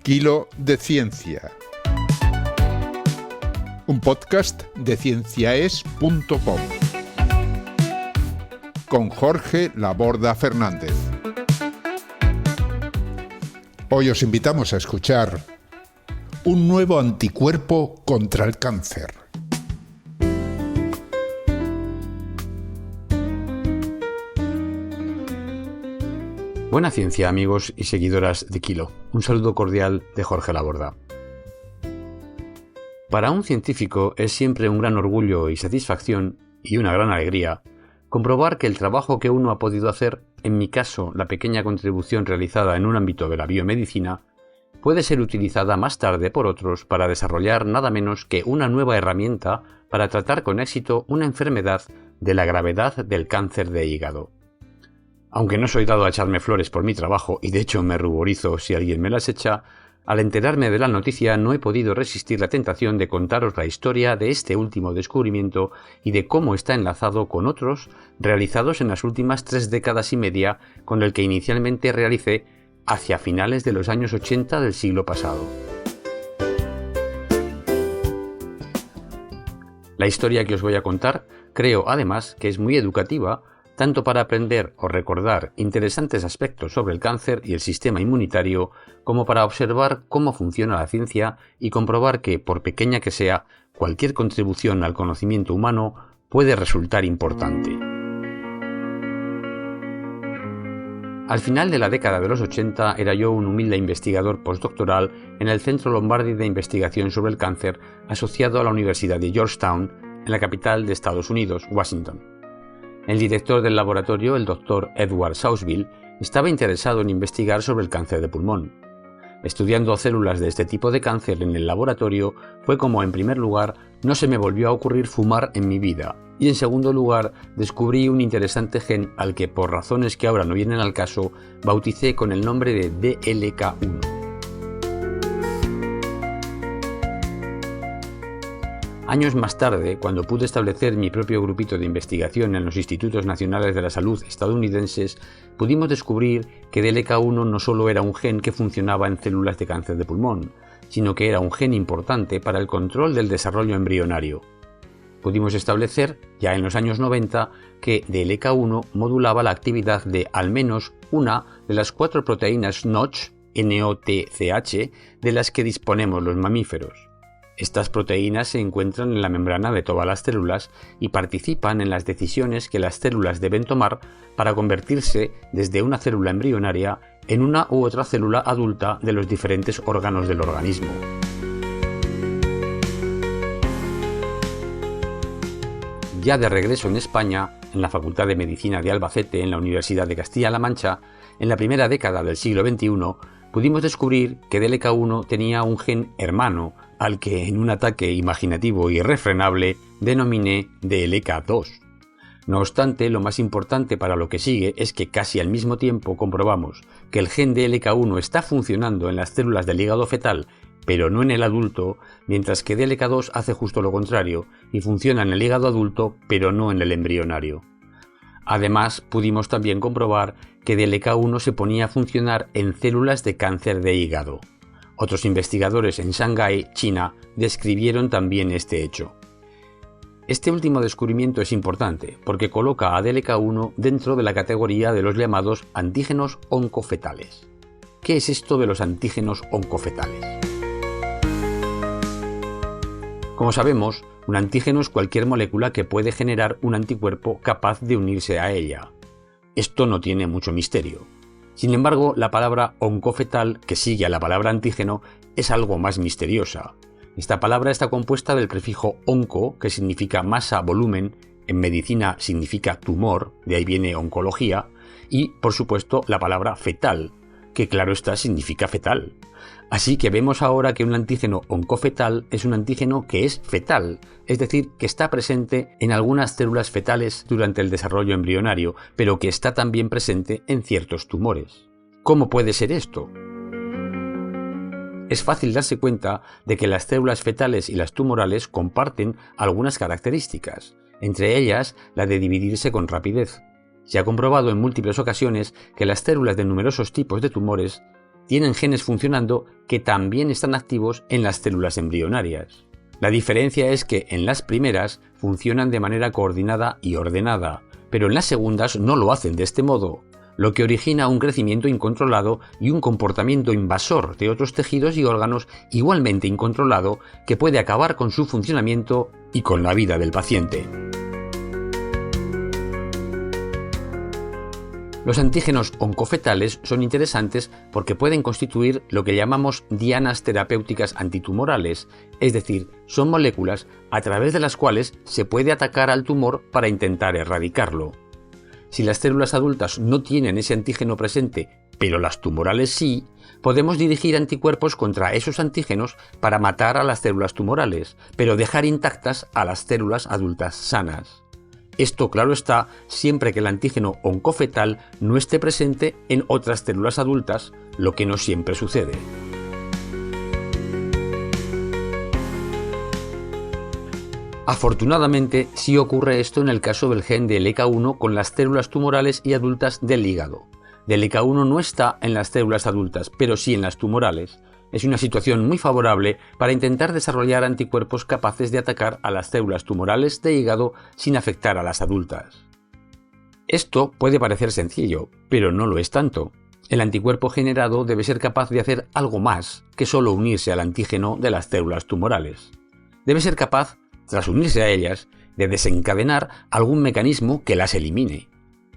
Kilo de Ciencia, un podcast de cienciaes.com con Jorge Laborda Fernández. Hoy os invitamos a escuchar un nuevo anticuerpo contra el cáncer. Buena ciencia, amigos y seguidoras de Kilo. Un saludo cordial de Jorge Laborda. Para un científico es siempre un gran orgullo y satisfacción, y una gran alegría, comprobar que el trabajo que uno ha podido hacer, en mi caso la pequeña contribución realizada en un ámbito de la biomedicina, puede ser utilizada más tarde por otros para desarrollar nada menos que una nueva herramienta para tratar con éxito una enfermedad de la gravedad del cáncer de hígado. Aunque no soy dado a echarme flores por mi trabajo, y de hecho me ruborizo si alguien me las echa, al enterarme de la noticia no he podido resistir la tentación de contaros la historia de este último descubrimiento y de cómo está enlazado con otros realizados en las últimas 3 décadas y media, con el que inicialmente realicé hacia finales de los años 80 del siglo pasado. La historia que os voy a contar creo además que es muy educativa, tanto para aprender o recordar interesantes aspectos sobre el cáncer y el sistema inmunitario, como para observar cómo funciona la ciencia y comprobar que, por pequeña que sea, cualquier contribución al conocimiento humano puede resultar importante. Al final de la década de los 80 era yo un humilde investigador postdoctoral en el Centro Lombardi de Investigación sobre el Cáncer, asociado a la Universidad de Georgetown, en la capital de Estados Unidos, Washington. El director del laboratorio, el Dr. Edward Sausville, estaba interesado en investigar sobre el cáncer de pulmón. Estudiando células de este tipo de cáncer en el laboratorio fue como, en primer lugar, no se me volvió a ocurrir fumar en mi vida, y en segundo lugar, descubrí un interesante gen al que, por razones que ahora no vienen al caso, bauticé con el nombre de DLK1. Años más tarde, cuando pude establecer mi propio grupito de investigación en los Institutos Nacionales de la Salud estadounidenses, pudimos descubrir que DLK1 no solo era un gen que funcionaba en células de cáncer de pulmón, sino que era un gen importante para el control del desarrollo embrionario. Pudimos establecer, ya en los años 90, que DLK1 modulaba la actividad de al menos una de las 4 proteínas Notch, NOTCH, de las que disponemos los mamíferos. Estas proteínas se encuentran en la membrana de todas las células y participan en las decisiones que las células deben tomar para convertirse desde una célula embrionaria en una u otra célula adulta de los diferentes órganos del organismo. Ya de regreso en España, en la Facultad de Medicina de Albacete, en la Universidad de Castilla-La Mancha, en la primera década del siglo XXI, pudimos descubrir que DLK1 tenía un gen hermano, al que en un ataque imaginativo y irrefrenable denominé DLK2. No obstante, lo más importante para lo que sigue es que casi al mismo tiempo comprobamos que el gen DLK1 está funcionando en las células del hígado fetal, pero no en el adulto, mientras que DLK2 hace justo lo contrario y funciona en el hígado adulto, pero no en el embrionario. Además, pudimos también comprobar que DLK1 se ponía a funcionar en células de cáncer de hígado. Otros investigadores en Shanghái, China, describieron también este hecho. Este último descubrimiento es importante porque coloca a DLK1 dentro de la categoría de los llamados antígenos oncofetales. ¿Qué es esto de los antígenos oncofetales? Como sabemos, un antígeno es cualquier molécula que puede generar un anticuerpo capaz de unirse a ella. Esto no tiene mucho misterio. Sin embargo, la palabra oncofetal, que sigue a la palabra antígeno, es algo más misteriosa. Esta palabra está compuesta del prefijo onco, que significa masa, volumen, en medicina significa tumor, de ahí viene oncología, y, por supuesto, la palabra fetal, que claro está significa fetal. Así que vemos ahora que un antígeno oncofetal es un antígeno que es fetal, es decir, que está presente en algunas células fetales durante el desarrollo embrionario, pero que está también presente en ciertos tumores. ¿Cómo puede ser esto? Es fácil darse cuenta de que las células fetales y las tumorales comparten algunas características, entre ellas la de dividirse con rapidez. Se ha comprobado en múltiples ocasiones que las células de numerosos tipos de tumores tienen genes funcionando que también están activos en las células embrionarias. La diferencia es que en las primeras funcionan de manera coordinada y ordenada, pero en las segundas no lo hacen de este modo, lo que origina un crecimiento incontrolado y un comportamiento invasor de otros tejidos y órganos igualmente incontrolado que puede acabar con su funcionamiento y con la vida del paciente. Los antígenos oncofetales son interesantes porque pueden constituir lo que llamamos dianas terapéuticas antitumorales, es decir, son moléculas a través de las cuales se puede atacar al tumor para intentar erradicarlo. Si las células adultas no tienen ese antígeno presente, pero las tumorales sí, podemos dirigir anticuerpos contra esos antígenos para matar a las células tumorales, pero dejar intactas a las células adultas sanas. Esto, claro está, siempre que el antígeno oncofetal no esté presente en otras células adultas, lo que no siempre sucede. Afortunadamente, sí ocurre esto en el caso del gen de LK1 con las células tumorales y adultas del hígado. LK1 no está en las células adultas, pero sí en las tumorales. Es una situación muy favorable para intentar desarrollar anticuerpos capaces de atacar a las células tumorales de hígado sin afectar a las adultas. Esto puede parecer sencillo, pero no lo es tanto. El anticuerpo generado debe ser capaz de hacer algo más que solo unirse al antígeno de las células tumorales. Debe ser capaz, tras unirse a ellas, de desencadenar algún mecanismo que las elimine.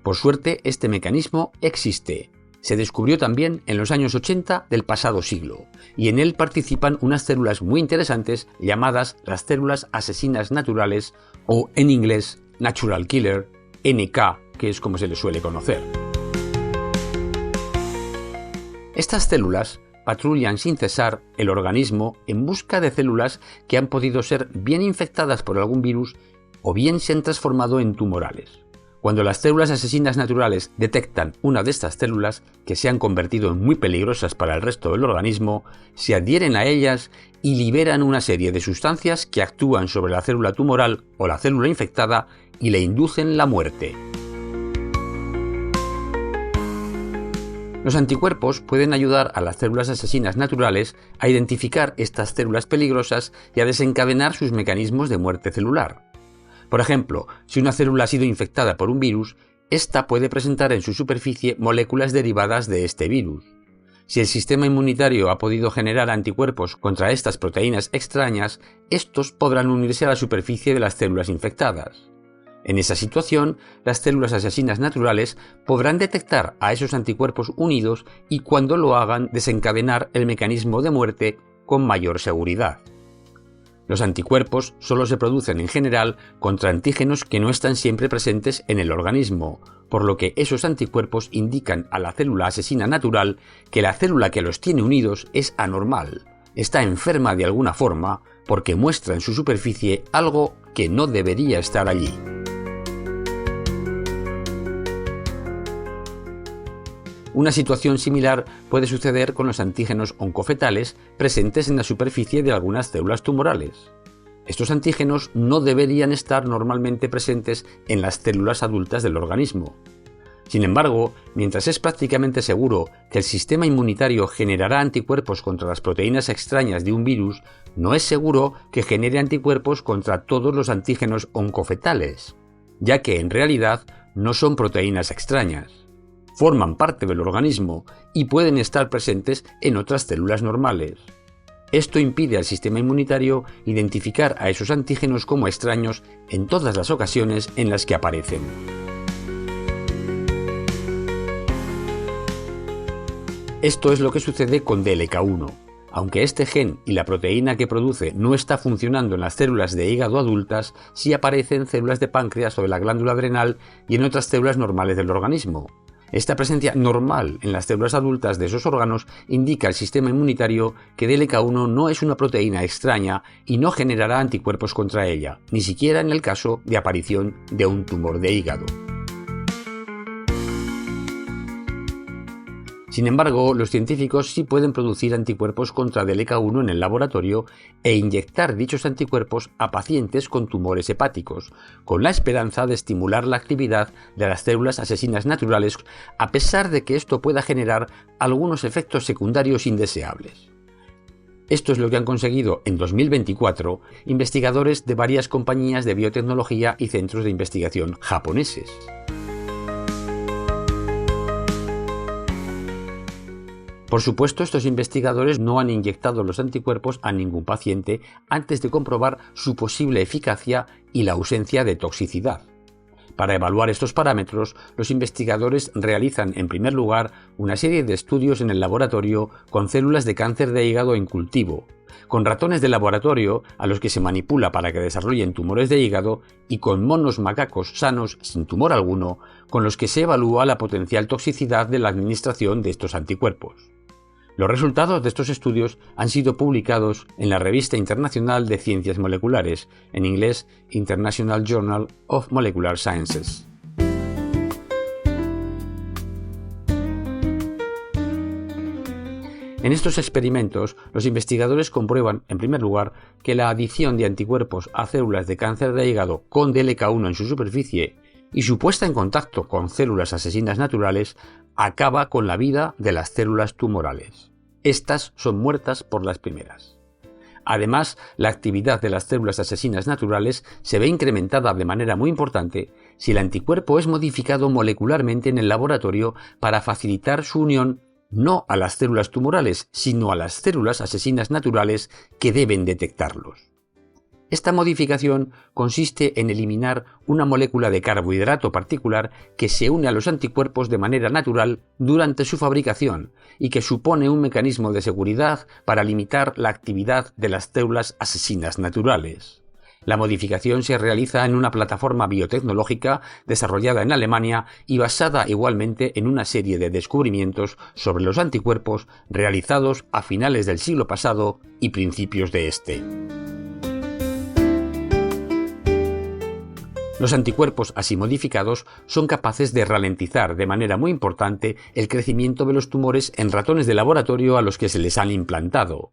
Por suerte, este mecanismo existe. Se descubrió también en los años 80 del pasado siglo, y en él participan unas células muy interesantes llamadas las células asesinas naturales, o en inglés Natural Killer, NK, que es como se les suele conocer. Estas células patrullan sin cesar el organismo en busca de células que han podido ser bien infectadas por algún virus o bien se han transformado en tumorales. Cuando las células asesinas naturales detectan una de estas células que se han convertido en muy peligrosas para el resto del organismo, se adhieren a ellas y liberan una serie de sustancias que actúan sobre la célula tumoral o la célula infectada y le inducen la muerte. Los anticuerpos pueden ayudar a las células asesinas naturales a identificar estas células peligrosas y a desencadenar sus mecanismos de muerte celular. Por ejemplo, si una célula ha sido infectada por un virus, ésta puede presentar en su superficie moléculas derivadas de este virus. Si el sistema inmunitario ha podido generar anticuerpos contra estas proteínas extrañas, estos podrán unirse a la superficie de las células infectadas. En esa situación, las células asesinas naturales podrán detectar a esos anticuerpos unidos y cuando lo hagan desencadenar el mecanismo de muerte con mayor seguridad. Los anticuerpos solo se producen en general contra antígenos que no están siempre presentes en el organismo, por lo que esos anticuerpos indican a la célula asesina natural que la célula que los tiene unidos es anormal, está enferma de alguna forma porque muestra en su superficie algo que no debería estar allí. Una situación similar puede suceder con los antígenos oncofetales presentes en la superficie de algunas células tumorales. Estos antígenos no deberían estar normalmente presentes en las células adultas del organismo. Sin embargo, mientras es prácticamente seguro que el sistema inmunitario generará anticuerpos contra las proteínas extrañas de un virus, no es seguro que genere anticuerpos contra todos los antígenos oncofetales, ya que en realidad no son proteínas extrañas. Forman parte del organismo y pueden estar presentes en otras células normales. Esto impide al sistema inmunitario identificar a esos antígenos como extraños en todas las ocasiones en las que aparecen. Esto es lo que sucede con DLK1. Aunque este gen y la proteína que produce no está funcionando en las células de hígado adultas, sí aparece en células de páncreas o de la glándula adrenal y en otras células normales del organismo. Esta presencia normal en las células adultas de esos órganos indica al sistema inmunitario que DLK1 no es una proteína extraña y no generará anticuerpos contra ella, ni siquiera en el caso de aparición de un tumor de hígado. Sin embargo, los científicos sí pueden producir anticuerpos contra DLK1 en el laboratorio e inyectar dichos anticuerpos a pacientes con tumores hepáticos, con la esperanza de estimular la actividad de las células asesinas naturales, a pesar de que esto pueda generar algunos efectos secundarios indeseables. Esto es lo que han conseguido en 2024 investigadores de varias compañías de biotecnología y centros de investigación japoneses. Por supuesto, estos investigadores no han inyectado los anticuerpos a ningún paciente antes de comprobar su posible eficacia y la ausencia de toxicidad. Para evaluar estos parámetros, los investigadores realizan en primer lugar una serie de estudios en el laboratorio con células de cáncer de hígado en cultivo, con ratones de laboratorio a los que se manipula para que desarrollen tumores de hígado y con monos macacos sanos sin tumor alguno, con los que se evalúa la potencial toxicidad de la administración de estos anticuerpos. Los resultados de estos estudios han sido publicados en la Revista Internacional de Ciencias Moleculares, en inglés International Journal of Molecular Sciences. En estos experimentos, los investigadores comprueban, en primer lugar, que la adición de anticuerpos a células de cáncer de hígado con DLK1 en su superficie y su puesta en contacto con células asesinas naturales acaba con la vida de las células tumorales. Estas son muertas por las primeras. Además, la actividad de las células asesinas naturales se ve incrementada de manera muy importante si el anticuerpo es modificado molecularmente en el laboratorio para facilitar su unión no a las células tumorales, sino a las células asesinas naturales que deben detectarlos. Esta modificación consiste en eliminar una molécula de carbohidrato particular que se une a los anticuerpos de manera natural durante su fabricación y que supone un mecanismo de seguridad para limitar la actividad de las células asesinas naturales. La modificación se realiza en una plataforma biotecnológica desarrollada en Alemania y basada igualmente en una serie de descubrimientos sobre los anticuerpos realizados a finales del siglo pasado y principios de este. Los anticuerpos así modificados son capaces de ralentizar de manera muy importante el crecimiento de los tumores en ratones de laboratorio a los que se les han implantado.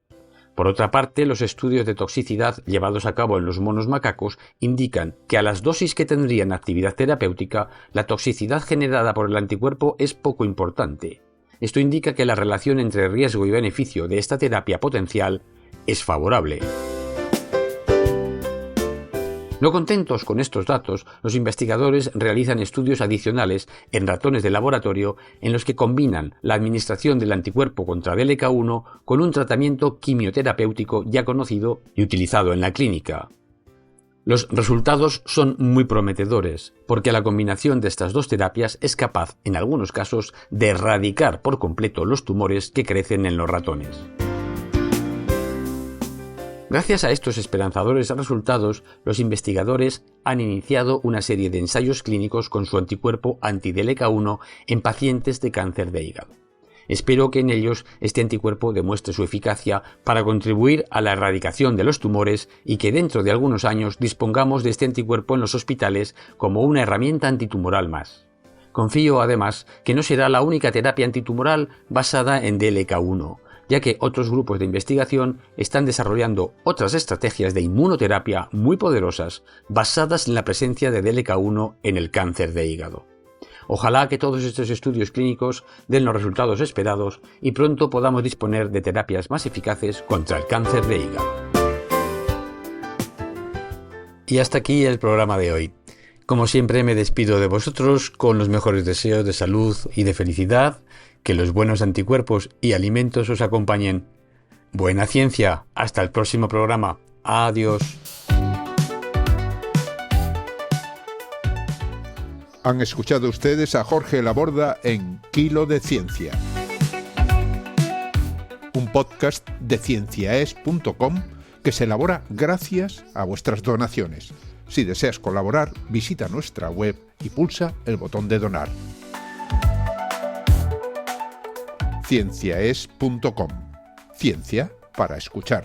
Por otra parte, los estudios de toxicidad llevados a cabo en los monos macacos indican que a las dosis que tendrían actividad terapéutica, la toxicidad generada por el anticuerpo es poco importante. Esto indica que la relación entre riesgo y beneficio de esta terapia potencial es favorable. No contentos con estos datos, los investigadores realizan estudios adicionales en ratones de laboratorio en los que combinan la administración del anticuerpo contra DLK1 con un tratamiento quimioterapéutico ya conocido y utilizado en la clínica. Los resultados son muy prometedores, porque la combinación de estas dos terapias es capaz, en algunos casos, de erradicar por completo los tumores que crecen en los ratones. Gracias a estos esperanzadores resultados, los investigadores han iniciado una serie de ensayos clínicos con su anticuerpo anti-DLK1 en pacientes de cáncer de hígado. Espero que en ellos este anticuerpo demuestre su eficacia para contribuir a la erradicación de los tumores y que dentro de algunos años dispongamos de este anticuerpo en los hospitales como una herramienta antitumoral más. Confío además que no será la única terapia antitumoral basada en DLK1, ya que otros grupos de investigación están desarrollando otras estrategias de inmunoterapia muy poderosas basadas en la presencia de DLK1 en el cáncer de hígado. Ojalá que todos estos estudios clínicos den los resultados esperados y pronto podamos disponer de terapias más eficaces contra el cáncer de hígado. Y hasta aquí el programa de hoy. Como siempre me despido de vosotros con los mejores deseos de salud y de felicidad. Que los buenos anticuerpos y alimentos os acompañen. Buena ciencia. Hasta el próximo programa. Adiós. Han escuchado ustedes a Jorge Laborda en Kilo de Ciencia, un podcast de cienciaes.com que se elabora gracias a vuestras donaciones. Si deseas colaborar, visita nuestra web y pulsa el botón de donar. cienciaes.com. Ciencia para escuchar.